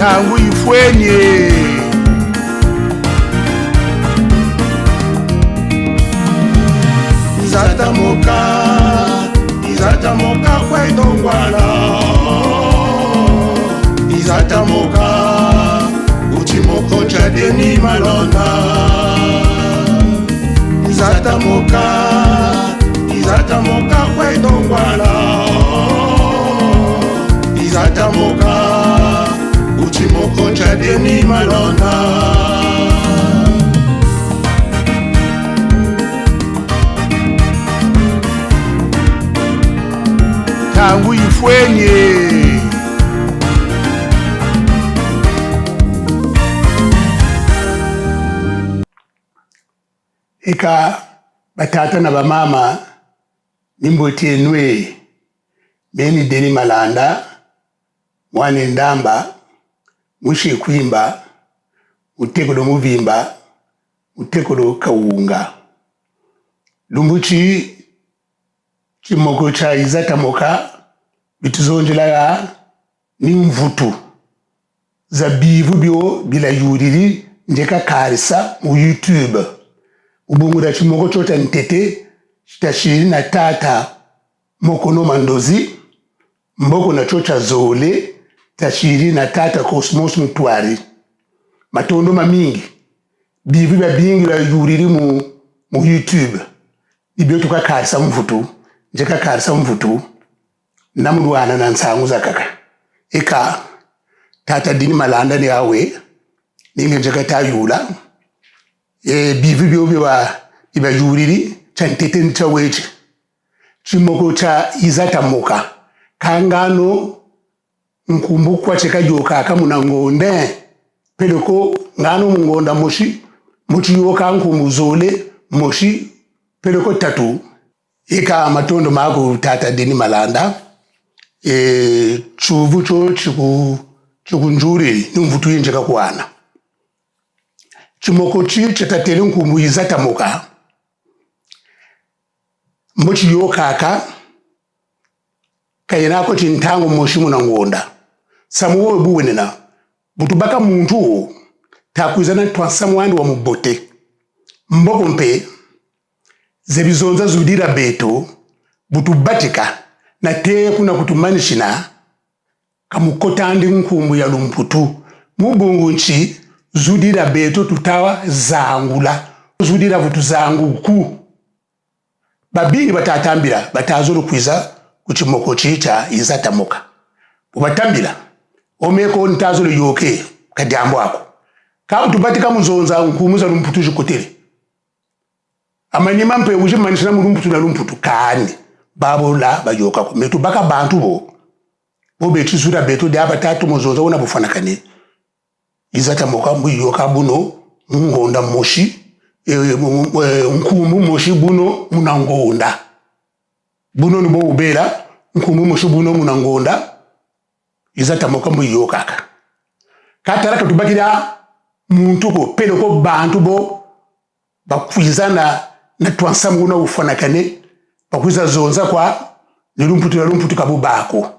tangu ifwenye izatamoka kwedongwala izatamoka uchimoko cha deni malonda izatamoka kwedongwala izatamoka uchimoko cha deni malonda tangu ifwenye ika batata na bamama nimbotie nwe beni deni malanda mwane ndamba mwishe kwimba utekolo muvimba utekolo kawunga lumbuchi chimoko cha izatamoka bituzonjelaga ni mvutu za bivu bio bila yuriri njeka karisa mu YouTube ubungura chimoko chota ntete chitashiri na tata mokono mandozi mboko na chocha zole tashiri na tata Cosmos Mutwari matondo mamingi bivu bya bingi la yuriri mu YouTube ibyo tukakarisa mvutu njeka karisa mvutu namudwana na nsangu zakaka eka tata dini malanda ni awe ninge njeka tayula bivu byo iba yuriri chantete ncha weche chimoko cha izatamoka kangano nkumbukwa cheka joka kamuna ngonde peloko ngano mungonda moshi muchi yoka nkumuzole moshi peloko tatu ika matondo maku tata dini malanda chuvu cho chikunjuri ni mvutu injeka kuana chimoko chi chetatele nkumbu izatamoka mochi yokaka kayinako chintango moshi muna ngonda samuwe buwenena butubaka muntu takwizana twansamu wandi wa mubote mboko mpe zebizonza zudira beto butubatika na teye kuna kutumanishina kamukotandi nkumbu ya lumputu mubungu nchi zudira beto tutawa zangula zudira vutu zangu ku babingi batatambira batazolo kwiza kuchimoko chicha izatamoka ubatambira omeko ntazolo yoke kadiambo ako ka utubatika muzonza nkumuza lumputu jikotele amanyima mpe uje manishina mulumputu na lumputu kani babo la bayoka ko metu baka bantu bo betu zura betu de abatatu muzonza una bufana kane izatamoka mbuyoka buno ngonda moshi nkumu moshi buno munangonda buno ni bo ubera nkumu moshi buno munangonda izatamoka mbuyoka kataraka tubakira muntu ko pelo ko bantu bo bakwizana na twansamu na ufana kane bakwiza zonza kwa nilumputu kabubako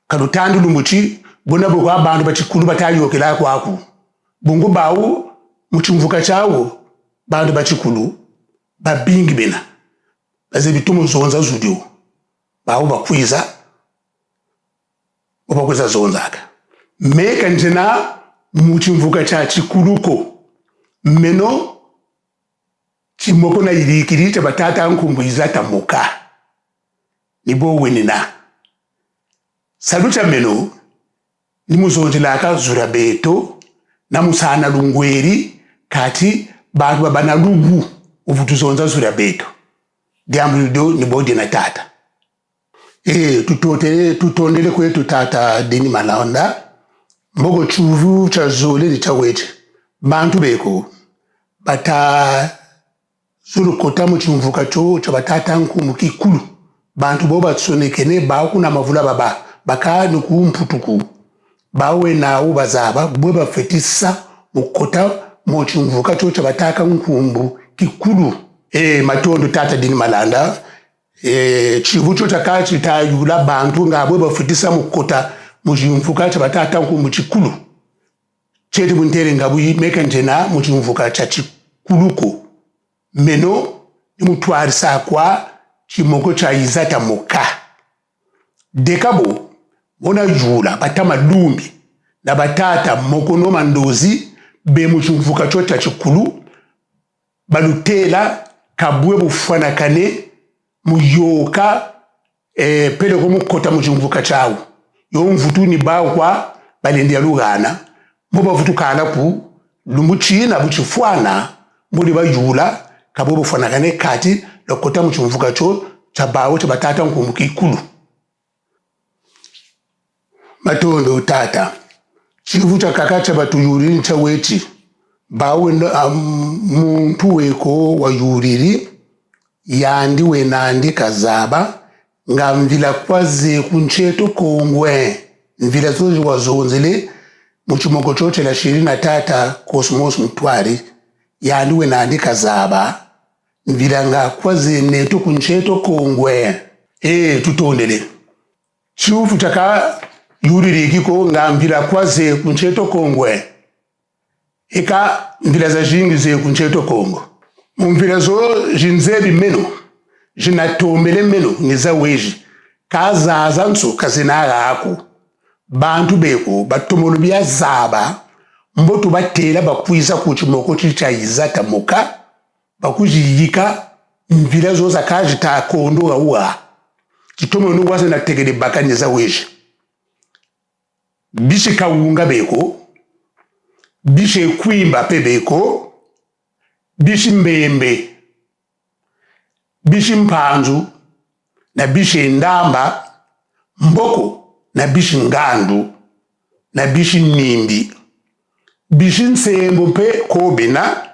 kalutandu lumuchi bona bo kwa bantu bachikulu batayokela kwaku bungu bawo muchimvuka chawo bantu bachikulu babingi bena baze bitumo zonza zudio bawo bakwiza zonzaka meka njena muchimvuka cha chikuluko meno chimoko na irikiri cha batata nkumbu izatamoka nibo wenina salucha meno ni muzonjelaka zura beto na musana lungweri kati bantu babana lugu uvutu zonza zura beto diambulido nibo dina tata tutondele kwetu tata dini malanda mbogo chuvu cha zole ni cha weche bantu beko bata zulu kota muchimvuka cho cha batata nkumu kikulu bantu bo batsonekene ba kuna mavula baba baka nukumputuku bawe nawo bazaba bwe bafetisa mukota muchimvuka cho cha bataka nkumbu kikulu matondo tata dini malanda chivu cho chakachi tayula bantu ngabwe bafetisa mukota muchimvuka cha batata nkumbu chikulu chete muntere ngabuyi meka njena muchimvuka cha chikuluko meno imutwarisa kwa chimoko cha izata moka dekabo bona jula batama lumbi na batata moko no mandozi be muchimvuka cha chikulu balutela kabwe bufana kane muyoka pele ko mukota muchimvuka chawo yo mvutu ni bawo kwa balende lugana muba vutu kana ku lumuchina buchifwana muri bayula kabwe bufana kane kati lokota muchimvuka cho chabawo cha batata nkumbuka ikulu matondo tata chivu cha kakacha batuyuri cha weti bawe muntu weko wayuriri yandi wenandi kazaba nga mvila kwaze kuncheto kongwe mvila zoji wazonzele muchimoko choche la 23 Cosmos Mtwari yandi wenandi kazaba mvila nga kwaze neto kuncheto kongwe tutondele chiufu chaka yuriri kiko nga mvila kwaze kuncheto kongwe eka mvila za jingi ze kuncheto kongo mvila zo jinzebi meno jinatombele meno niza weji kazaza nso kazinara ako bantu beko batomolo bya zaba mboto batela bakwiza kuchimoko chicha izata moka bakujiyika mvila zo zakaji ta kondo gawa chitomolo ngwase na tegele bakani za weji bishi kawunga beko bishi kwimba pebeko bishi mbembe bishi mpanzu na bishi ndamba mboko na bishi ngandu na bishi nimbi bishi nsembo pe kobina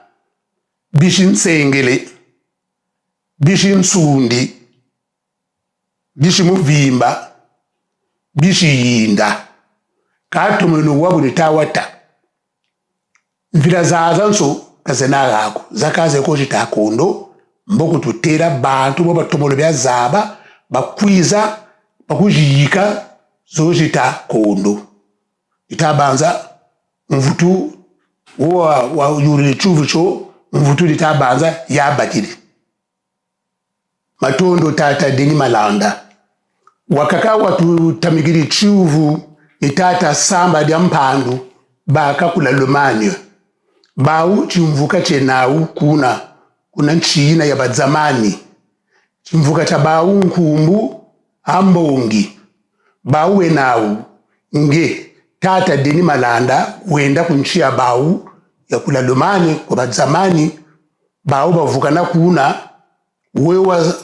bishi nsengele bishi nsundi bishi muvimba bishi yinda katomeno wabu nitawata mvila zaza nso kazenara ako zakaze ko chitakondo mboko tutera bantu bo batomolo bya zaba bakwiza bakujiyika zo chitakondo itabanza mvutu wa yuri chuvu cho mvutu itabanza yabakiri matondo tata deni malanda wakaka watu tamigiri chuvu itata samba dia mpandu baka kula lomanyo bawu chimvuka chenawu kuna nchina ya badzamani chimvuka cha bawu nkumbu ambongi bawu wenawu nge tata deni malanda wenda kunchia bawu ya kula lomani kwa badzamani bawu bavuka na kuna wewa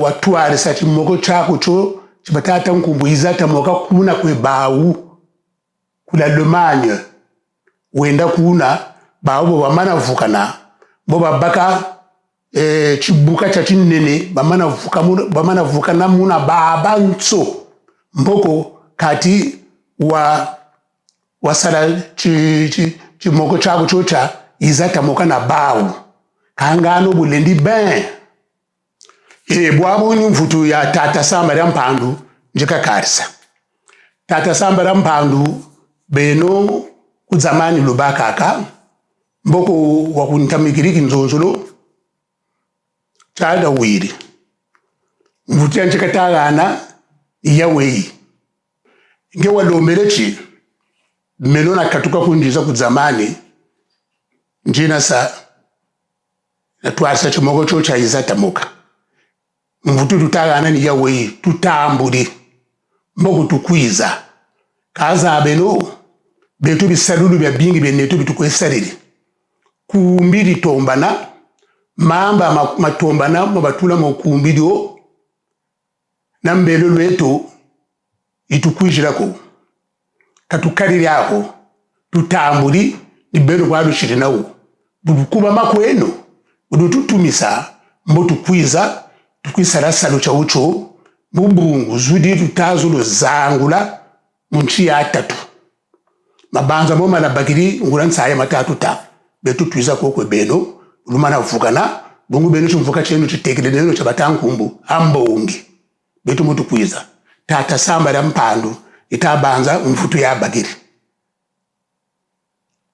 watuari sa chimoko chako cho chibatata nkumbu izata moka kuna kwe bawu kula lomani wenda kuna bawo bamana vukana bo babaka chibuka cha chinene bamana vukana muna baba nso mboko kati wasala chimoko chako chocha izata moka na bawo kangano bulendi ben bwabo ni mvutu ya tata samba ya mpandu njika karisa tata samba ya mpandu beno kuzamani lubakaka mboko wakuntamikiriki nzonzolo chada wiri mvuti ya nchikatagana iyawei nge walomelechi melona katuka kundiza kuzamani njina sa natuasa chimoko chocha izata moka mvuti tutagana ni iyawei tutambuli mboko tukwiza kaza abeno betu bisalulu bya bingi benetu bitukwesalili kumbiri tombana mamba matombana mabatula mokumbidio na mbelo lwetu itukwijirako katukaliri ako tutambuli ibero kwa lushiri nawo bukuba makweno udututumisa mbotu kwiza tukwisala salo cha ucho mubungu zudi tutazulo zangula munchi ya 3 mabanza moma na bagiri ngula nsaya matatu ta betu twiza kokwe beno ulumana vukana bungu beno chumvuka chenu chitekele neno cha batankumbu ambongi betu mutu kwiza tata samba ya mpandu itabanza mfutu ya bagiri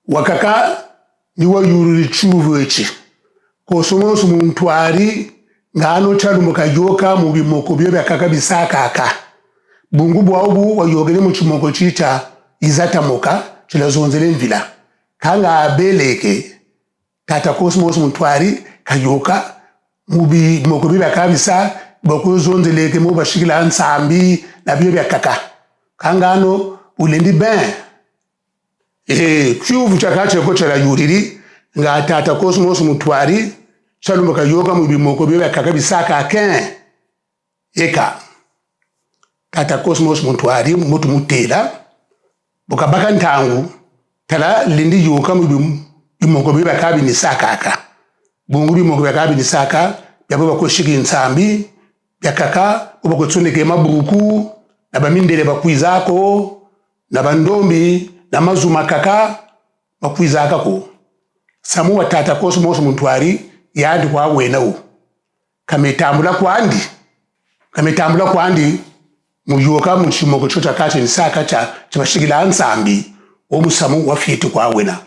wakaka ni wayururi chuvu echi kosomo sumuntu ngano chalumuka yoka mu bimoko byo byakaka bisaka aka bungu bwabu wayogere mu chimoko chicha izatamoka chilazonzele mvila kanga abeleke tata kosomo sumuntu kayoka mu bimoko byo byakaka bisa bakuzonzeleke mu bashikila nsambi na byo byakaka kangano ulendi ben chuvu chakache ko chala yuriri nga tata cosmos mutwari chalumuka yoka mu bimoko byo byakaka bisaka aken eka tata cosmos mutwari mutu mutela bukabaka ntangu tala lindi yoka mu bimoko byo byakaka binisaka aka bungu bimoko byakaka binisaka byabo bakoshiki nsambi byakaka ubakotsoneke mabuku na bamindele bakwizako na bandombi na mazuma kaka bakwizaka ko samu wa tata cosmos muntwari yandi kwa wenawo kametambula kwandi muyoka mu chimoko chocha kache nsaka cha bashigila nsambi omusamu wa fiti kwa wena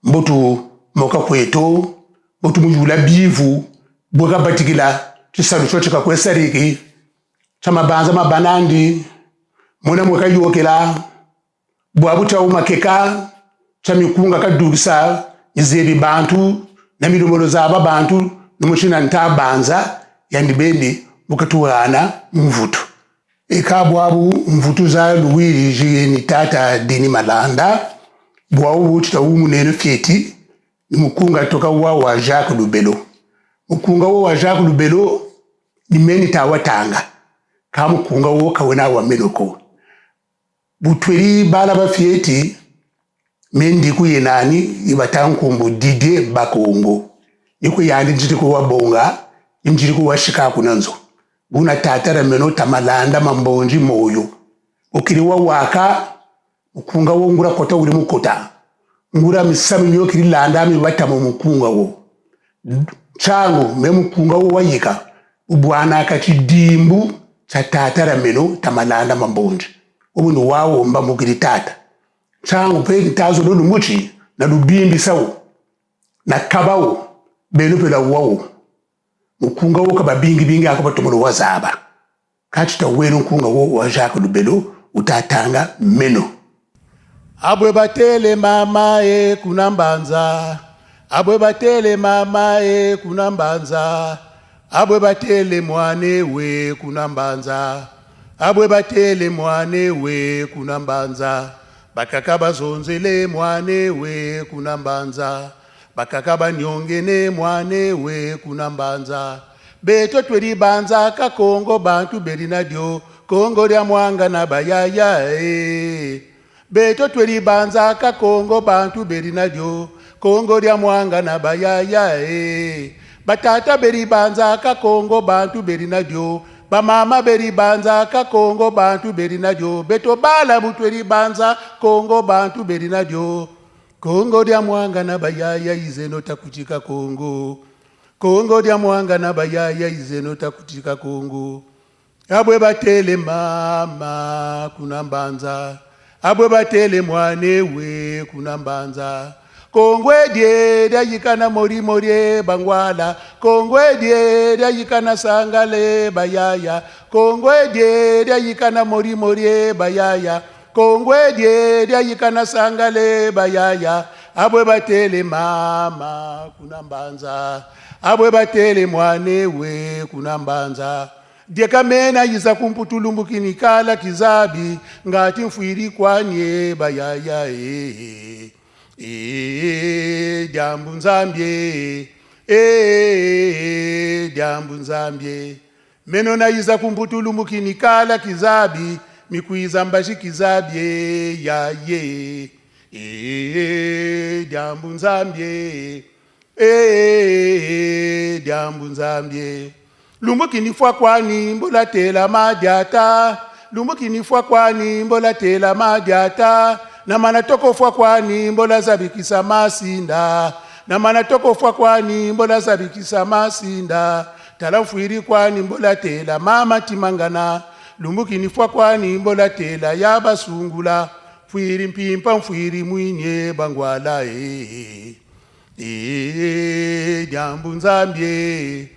mbotu moka kweto mbotu muyula bivu boka batikila chisalu chocha kakwesariki chama banza mabanandi mona mweka yokela bwabu cha umakeka cha mikunga kadukisa izebi bantu na milumolo zaba bantu numushina ntabanza yandibeni mukatuwana mvutu eka bwabu mvutu za luwiri jini tata dini malanda bwabu chita umunene feti mukunga toka wa Jacques Lubelo mukunga wa Jacques Lubelo ni meni tawatanga kamu kunga wo kawena wa menoko butweri bala bafieti mendi kuyenani ibatankumbu Didier Bakongo iko yandi njiriko wa bonga njiriko wa shikaku nanzo buna tatara meno tamalanda mambonji moyo ukiri wa waka ukunga wo ngura kota uri mukota ngura misami nyo kiri landa mi batamo mukunga wo changu me mukunga wo wayika ubwana akachidimbu cha tatara meno tamalanda mambonji umuntu wawo mba mukiri tata changu pe ntazo lolu muchi na lubimbi sawo na kabawo beno pela wawo mukunga wo kababingi bingi akabatomolo wazaba kachita wenu kunga wo wa Jacques Lubelo utatanga meno abwe batele mama kunambanza abwe batele mama kunambanza abwe batele mwane we kunambanza abwe batele mwane we kunambanza bakakaba zonzele mwane we kunambanza bakakaba nyongene mwane we kunambanza beto tweri banza kakongo bantu berinadio kongo lya mwanga na bayaya beto tweri banza kakongo bantu berinadio kongo lya mwanga na bayaya batata beri banza kakongo bantu berinadio bamama beri banza kakongo bantu berinadio beto bala butweri banza kongo bantu berinadio kongo lya mwanga na bayaya izeno takuchika kongo kongo lya mwanga na bayaya izeno takuchika kongo abwe batele mama kunambanza abwe batele mwane we kunambanza kongwe die dayikana mori mori bangwala kongwe die dayikana sangale bayaya kongwe die dayikana mori mori bayaya kongwe die dayikana sangale bayaya abwe batele mama kunambanza abwe batele mwane we kunambanza Diekamena yiza kumputulumbukini kala kizabi ngati mfuiri kwanye bayaya jambu nzambye jambu nzambye meno na yiza kumputulumbukini kala kizabi mikuiza mbashi kizabye ya jambu nzambye jambu nzambye Lumukini fwa kwani mbola tela madiata Lumukini fwa kwani mbola tela madiata na manatoko fwa kwani mbola zabikisa masinda na manatoko fwa kwani mbola zabikisa masinda talamfuiri kwani mbola tela mama timangana lumbukini fwa kwani mbola tela ya basungula fwiri mpimpa fwiri mwinye bangwala jambu nzambie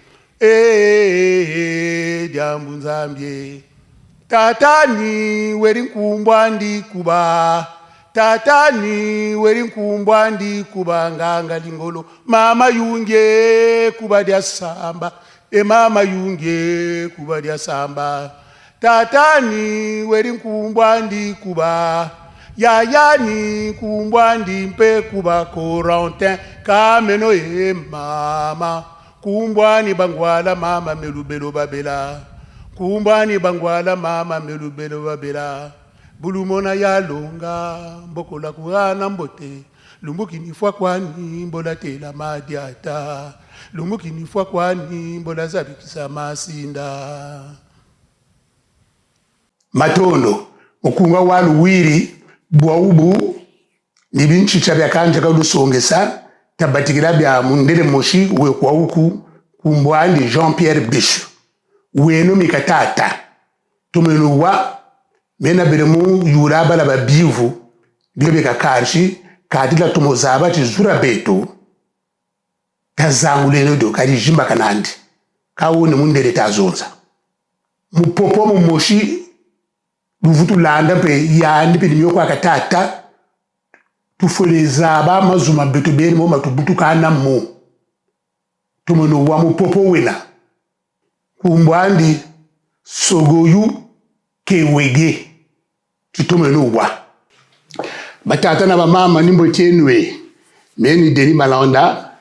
jambu nzambie tatani weri nkumbwa ndi kuba tatani weri nkumbwa ndi kuba nganga lingolo mama yunge kuba dia samba mama yunge kuba dia samba tatani weri nkumbwa ndi kuba yayani kumbwa ndi mpe kuba Corentin kameno mama kumbwa ni bangwala mama melubelo babela kumbwa ni bangwala mama melubelo babela bulumona ya longa mbokola kuhana mbote lumbuki nifwa kwani mbola tela madiata lumbuki nifwa kwani mbola zabikisa masinda matondo ukunga walu wiri bwaubu nibinchicha byakanja kalusongesa tabatikira bya mundele moshi we kwa uku kumbwandi Jean-Pierre Béchu weno mikatata tumeluwa mena beremu yuraba la babivu bibe kakarshi kadila tumozaba tizura beto tazanguleno do kali jimba kanandi kawone mundele tazonza mupopo mu moshi luvutu landa pe yandi pe nimyoko akatata tufolezaba mazuma beto beni mo matubutu kana mo tumeluwa mupopo wena kumbwandi sogoyu kewege tutumeluwa batata na bamama nimbo chenwe meni Denis Malanda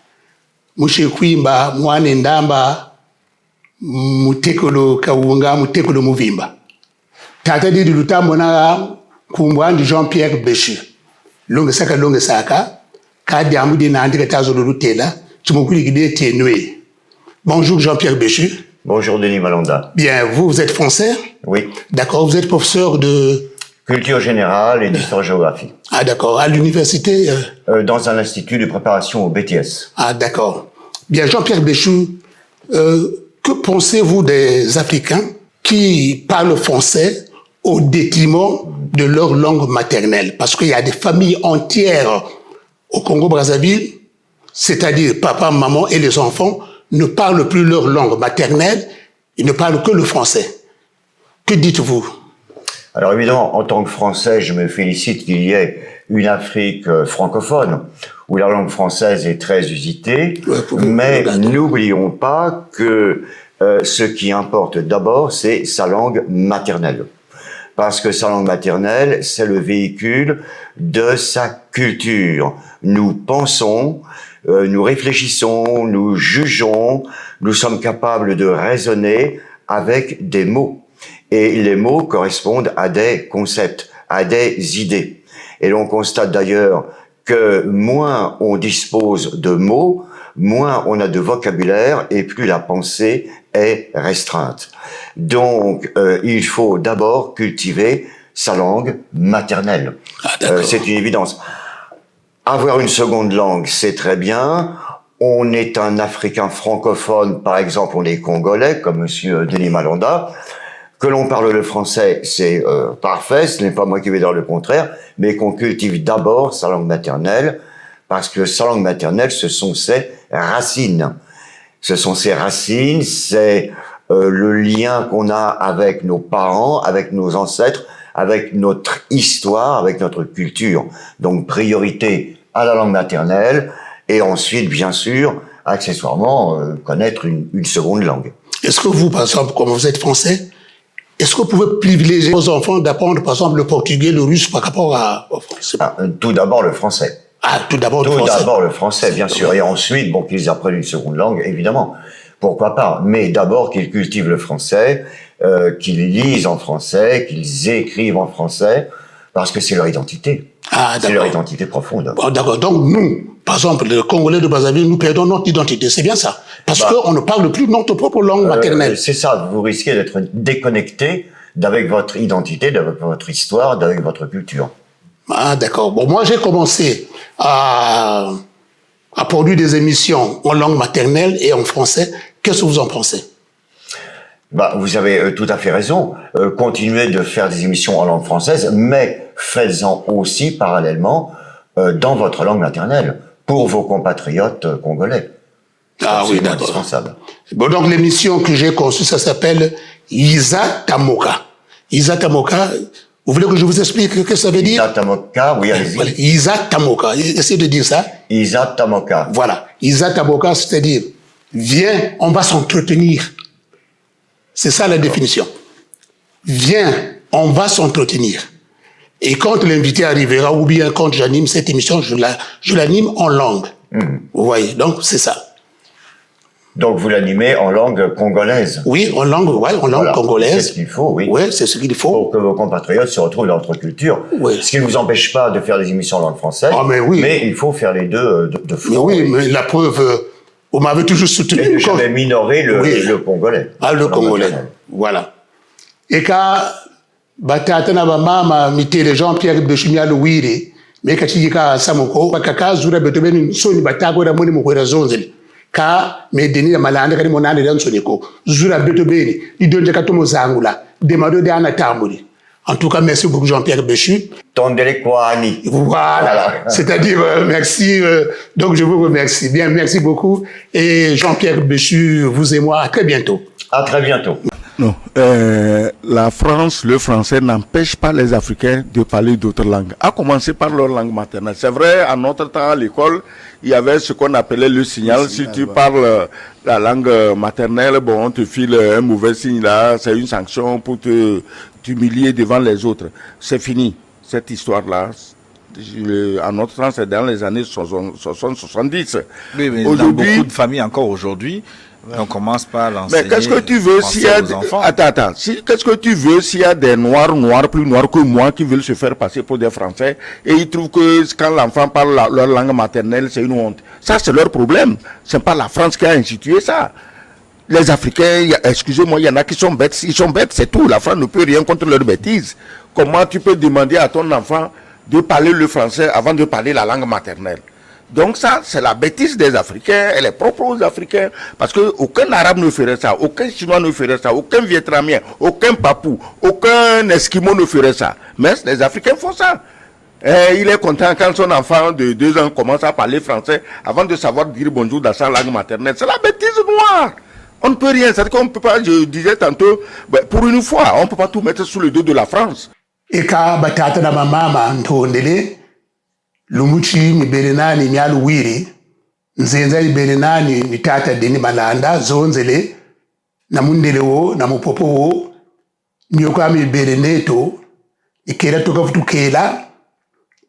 mushe kwimba mwane ndamba mutekolo kawunga mutekolo muvimba tata didi lutambo na kumbwandi Jean-Pierre Béchu longe saka kadi amudi na andika tazo lutela tumukuli gide tenwe. Bonjour Jean-Pierre Béchu. Bonjour Denis Malanda. Bien, vous êtes français? Oui. D'accord, vous êtes professeur de... Culture générale et d'histoire-géographie. Ah d'accord, à l'université dans un institut de préparation au BTS. Ah d'accord. Bien, Jean-Pierre Béchu, que pensez-vous des Africains qui parlent français au détriment de leur langue maternelle? Parce qu'il y a des familles entières au Congo-Brazzaville, c'est-à-dire papa, maman et les enfants, ne parlent plus leur langue maternelle, ils ne parlent que le français. Que dites-vous? Alors évidemment, en tant que Français, je me félicite qu'il y ait une Afrique francophone, où la langue française est très usitée, mais n'oublions pas que ce qui importe d'abord, c'est sa langue maternelle. Parce que sa langue maternelle, c'est le véhicule de sa culture. Nous pensons, nous réfléchissons, nous jugeons, nous sommes capables de raisonner avec des mots. Et les mots correspondent à des concepts, à des idées. Et l'on constate d'ailleurs que moins on dispose de mots, moins on a de vocabulaire et plus la pensée est restreinte. Donc, il faut d'abord cultiver sa langue maternelle. C'est une évidence. Avoir une seconde langue, c'est très bien. On est un Africain francophone, par exemple, on est Congolais, comme monsieur Denis Malanda. Que l'on parle le français, c'est parfait, ce n'est pas moi qui vais dire le contraire, mais qu'on cultive d'abord sa langue maternelle, parce que sa langue maternelle, ce sont ses racines. Ce sont ses racines, c'est le lien qu'on a avec nos parents, avec nos ancêtres, avec notre histoire, avec notre culture. Donc priorité à la langue maternelle, et ensuite, bien sûr, accessoirement, connaître une seconde langue. Est-ce que vous, par exemple, comme vous êtes français, est-ce que vous pouvez privilégier vos enfants d'apprendre, par exemple, le portugais, le russe par rapport au français? Tout d'abord le français. Ah, tout d'abord le français. Tout d'abord le français, bien sûr. Et ensuite, bon, qu'ils apprennent une seconde langue, évidemment. Pourquoi pas? Mais d'abord qu'ils cultivent le français, qu'ils lisent en français, qu'ils écrivent en français, parce que c'est leur identité. Ah, c'est leur identité profonde. Bon, d'accord. Donc nous, par exemple, les Congolais de Brazzaville, nous perdons notre identité. C'est bien ça. Parce qu'on ne parle plus notre propre langue maternelle. C'est ça. Vous risquez d'être déconnecté d'avec votre identité, d'avec votre histoire, d'avec votre culture. Ah, d'accord. Bon, moi, j'ai commencé à produire des émissions en langue maternelle et en français. Qu'est-ce que vous en pensez? Bah, vous avez tout à fait raison. Continuez de faire des émissions en langue française, mais faites-en aussi parallèlement dans votre langue maternelle pour vos compatriotes congolais. Ah oui, d'accord. Indispensable. Bon, donc l'émission que j'ai conçue, ça s'appelle Iza Tamoka. Iza Tamoka, vous voulez que je vous explique ce que ça veut dire? Iza Tamoka, oui, allez-y. Voilà. Iza Tamoka, essayez de dire ça. Iza Tamoka. Voilà. Iza Tamoka, c'est-à-dire, viens, on va s'entretenir. C'est ça la définition. Viens, on va s'entretenir. Et quand l'invité arrivera, ou bien quand j'anime cette émission, je l'anime en langue. Vous voyez, donc c'est ça. Donc vous l'animez en langue congolaise. Oui, en langue, Voilà. congolaise. C'est ce qu'il faut, oui. Oui, c'est ce qu'il faut. Pour que vos compatriotes se retrouvent dans notre culture. Oui. Ce qui ne vous empêche pas de faire des émissions en langue française. Ah, mais oui. Mais il faut faire les deux de Mais front. oui, mais la preuve, vous m'avez toujours soutenu. Et ne jamais minorer le congolais. Ah, le congolais. Voilà. Et quand batatana ba mama mitele Jean-Pierre Bechimia le wiri, mais quand il y a samoko, kaka zura betobeni soni batako da moni mokwera zonzeli. Ka me deni la malanda kani monande dan soniko. Zura betobeni, il donne katomo zangula, demado de ana tamuri. En tout cas, merci beaucoup Jean-Pierre Béchu. Tondele Kwani. Voilà. C'est-à-dire, merci. Donc, je vous remercie. Bien, merci beaucoup. Et Jean-Pierre Béchu, vous et moi, à très bientôt. À très bientôt. Non, la France, le français n'empêche pas les Africains de parler d'autres langues, à commencer par leur langue maternelle. C'est vrai, à notre temps à l'école, il y avait ce qu'on appelait le signal. Si tu parles la langue maternelle, bon, on te file un mauvais signe là, c'est une sanction pour t'humilier devant les autres. C'est fini, cette histoire-là. À notre temps, c'est dans les années 70. Oui, mais dans beaucoup de familles encore aujourd'hui, on commence par l'enseigner. Mais qu'est-ce que tu veux s'il y a qu'est-ce que tu veux s'il y a des noirs plus noirs que moi qui veulent se faire passer pour des Français et ils trouvent que quand l'enfant parle leur langue maternelle, c'est une honte. Ça, c'est leur problème. C'est pas la France qui a institué ça. Les Africains, excusez-moi, il y en a qui sont bêtes. Ils sont bêtes, c'est tout. La France ne peut rien contre leurs bêtises. Comment tu peux demander à ton enfant de parler le français avant de parler la langue maternelle? Donc ça, c'est la bêtise des Africains, elle est propre aux Africains, parce que aucun Arabe ne ferait ça, aucun Chinois ne ferait ça, aucun Vietnamien, aucun Papou, aucun Esquimau ne ferait ça. Mais les Africains font ça. Et il est content quand son enfant de 2 ans commence à parler français avant de savoir dire bonjour dans sa langue maternelle. C'est la bêtise noire. On ne peut rien, c'est-à-dire qu'on ne peut pas, je disais tantôt, pour une fois, on ne peut pas tout mettre sous le dos de la France. Et quand batata na mama ntondele, lumuchi mibelenani nyalu wiri, nzenza mibelenani mitata deni malanda, zonzele, na mundele wo, na mupopo wo, nyoka mibeleneto, ikela toka futukela,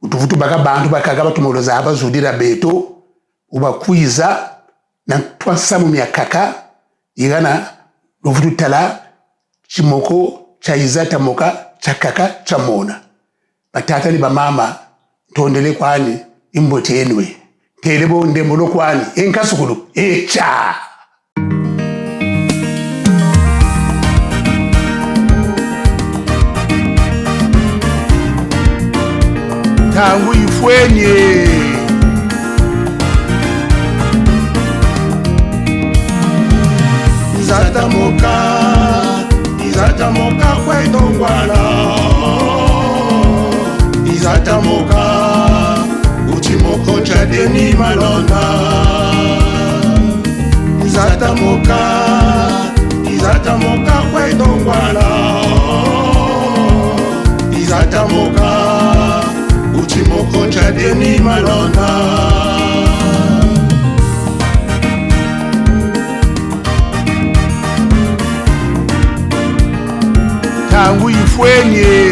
utufutu baka bantu bakaga batumoloza haba zudira beto, ubakwiza, na twansamu miakaka, igana, lufutu tala, chimoko, chaiza tamoka, chakaka, chamona. Batata ni ba mama, tondele kwani imbotenwe telebo ndemolo kwani enkasukulu echa tangu ifwenye izatamoka kwetongwala izatamoka Utimoko cha deni malona Izatamoka kwedongwala Izatamoka Utimoko cha deni malona Tangu ifwenye